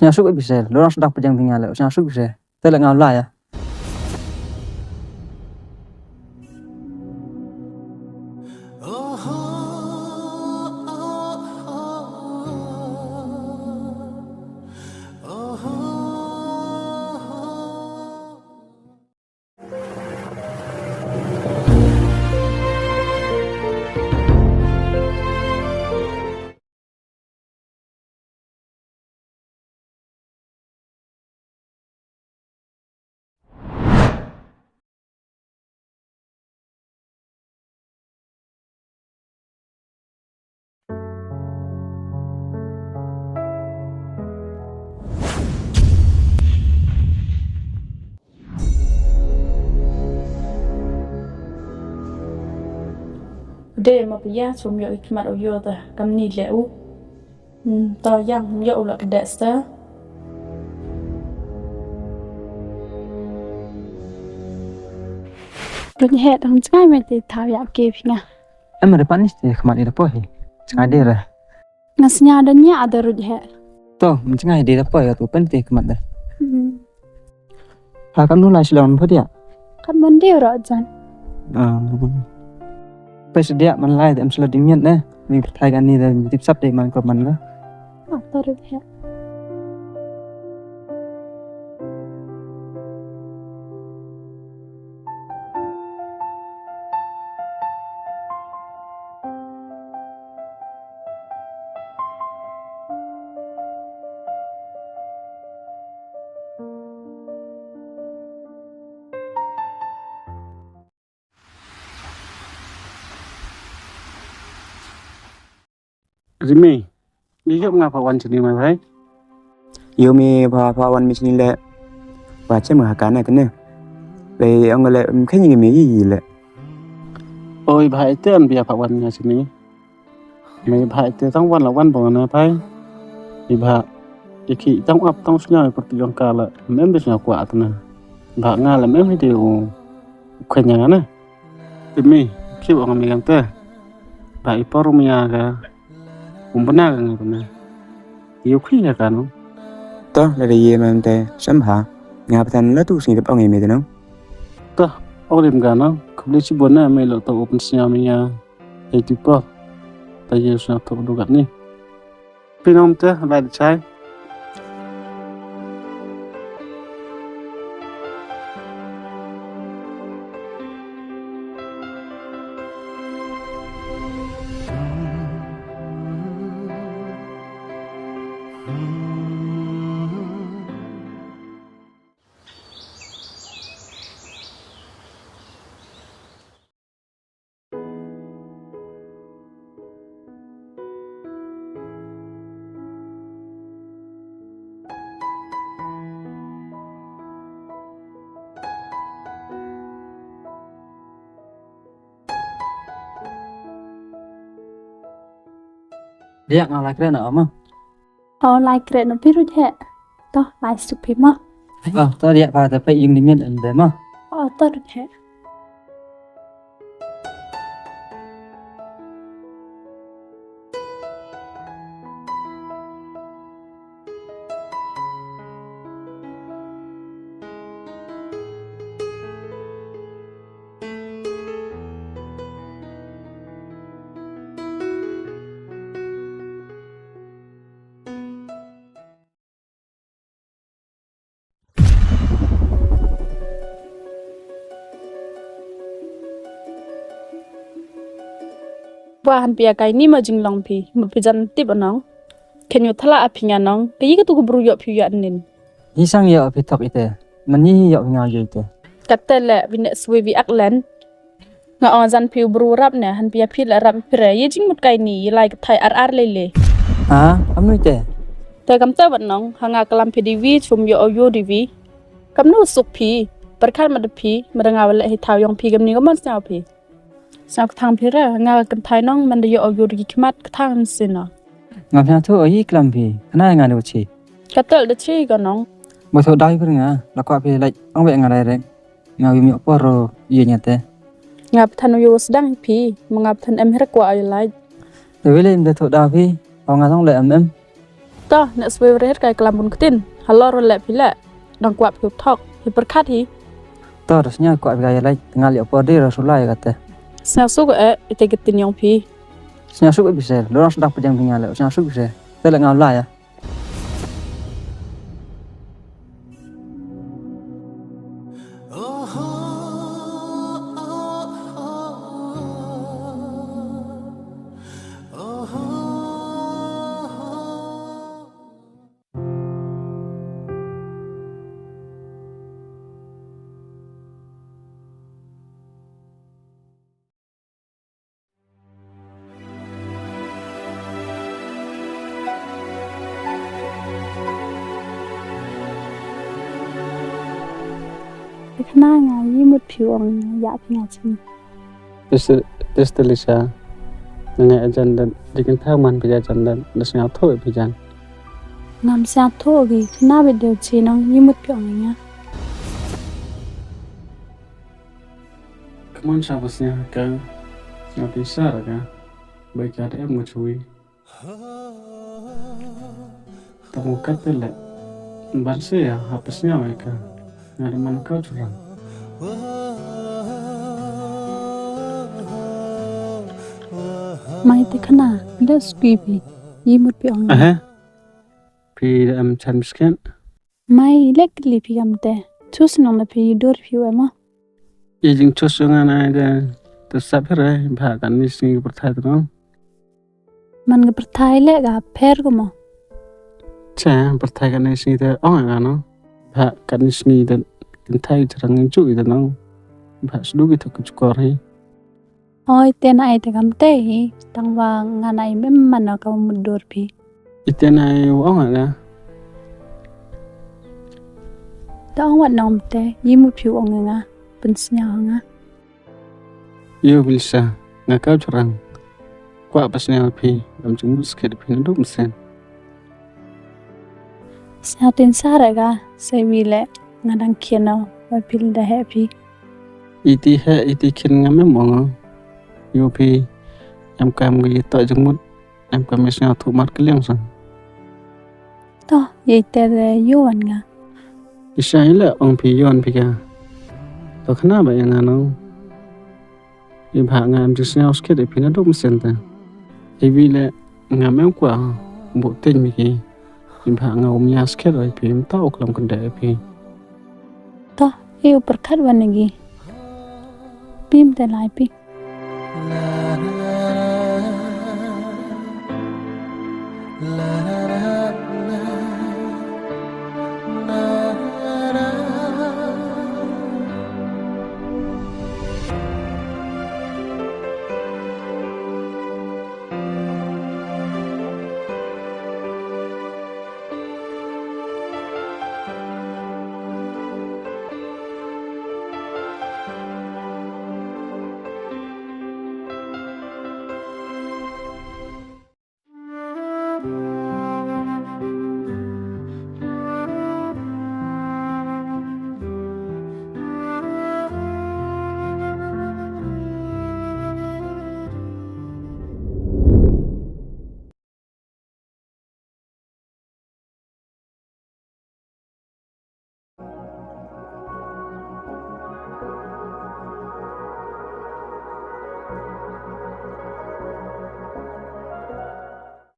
Nhà súc bị sè, lúc đó đọc bây giờ mình nghe lại nhà súc bị sè, tên là ngào lại à? Để mà bây giờ chúng tôi mặc áo vô ta cầm nịt lẹo, tao giang vô là đẹp sao? Rồi hết không chắc mình thì tháo dạo kịp nha. Em mà depan ni kemana dia apa? Sengaja lah. Ngasnya adanya ada rồi hết. Toh, sengaja dia apa ya tu penting kemana? Kan nu lah silon apa dia? Kan vấn đề rồi chân. Bây giờ dia mình lại em selalu dimian nè. Mình thay cái này là tiếp sắp để mình có mình đó. Ada rồi hết. Rimi, ini kau ngapa wan sini mah hai? Yêu mi wan mi sini le, và chế mở cái này thế này, về ông lại khách như mấy gì lệ. Ôi bài tên bây giờ wan nhà sini, mấy bài tên trong wan là wan bỏ nè phải, thì bà, khi trong ấp trong suy nghĩ của tiếng cả là mấy biết nào quả thế này, bà nghe là mấy điều quen nhà nè, Rimi, khi bọn mình làm thế, bà iporomia cả. Cũng pernah kan pernah. Yêu khi là kan. Toh là gì mà em tè sắm hả? Ngà thành lớp tu sinh tập ông em thế nào? Toh, ông làm kan nó. Khuble chibun na may lo to open siya miya. Ay tipo. Tayo sa to lugar ni. Pinom te lại chai. Dia ngào lại cái nữa mà. Like keren lebih rồi hết. Toh like supi mah. Toh dia pada tapi yang dimian ende mah. Ada rồi hết. Và hắn bia cái ni mà jing long pi, mà pi jan tip anong. Kenyo thala apinga nong, cái gì tu buru yo pi yo nin. Ni sang yo pi top ite. Mani yo ngào yo ite. Kata le vinet suwe vi aklen. Nga on jan pi buru rap ne, han bia pi la rap pire, ye jing mut kai ni, like thai ar le. Kamu ite. Te kam ta ban nong, hanga kalam pi divi chum yo divi. Kam no suk pi, perkhan mad pi, madangaw le hi thao yong pi kam ni ko man sao pi. Sao thang pi ra, nga kan thai nong man yo di kimat thang sin no. Ngam nhà thu ở ý làm gì, cái này ngài đâu chỉ. Kata le chi ko nong. Một số đai bưng à, là qua pi lại, ông vậy ngài đây, ngài bị miệng poro, gì nhỉ thế. Ngap than yo sedang pi, mengap than em hera kwa ay lai. Từ với lên để thổi đào pi, vào ngài xong lại em. toh nek sway red kai kelam bun ketin halor le pile dang kuat piu thok hi berkat hi to rasnya ko abi lai tengal ya por de rasulai kata sna su ko ite ketin yong pi snya suk bisa lo ras dak pejang tinggal snya suk bisa te la ngau lai ya Khna nga yi mut phiu ong ya phi nga chin Destelisa ngai ajan dan dikin thaman bija jan dan nasnya thoi bijan ngam sa tho gi khna be de chi nong yi mut phiu ong nga Kaman sabasnya ka ngati sara ka baik ada em ngechui tamu katele banse ya hapasnya mereka ngari man kau curang mai te khna le skui bi yi mut phiu ong pi am chan misken mai lek li phi gam te chus nong na phi dor phiu ema ijing chosunga na de tesap re bha kan ni sing perthai tu man ga perthai le ga pher ko mo cha perthai kan ni sing de ong ga no bha kan ni sing de tin thai charang chu i de no bha sdu gi thak chu kor hi oi te na ai te gam te hi tang wa nga nai mem man na ka mut dor phi itena ong ga ta ong wat nom te yi mut phiu ong nga pen snya nga yo bilsa nga kau curang kwa pasnya pi am chung sket pi na dum sen sa tin sa ra ga se wi le nga dang khien no wa pil da he phi iti he iti khin nga me mong yo pi am kam gi ta chung mut am kam mesnya thu mar kliang sang to ye te de yu an nga isai la ong pi yon pi ka to khana ba yang ano i bha nga am jisnya sket pi na dum sen ta i wi le nga me kwa bo ten mi ki i bha nga um ya sket oi pi ta ok lam kan de pi to e berkat wan gi pim te lai pi La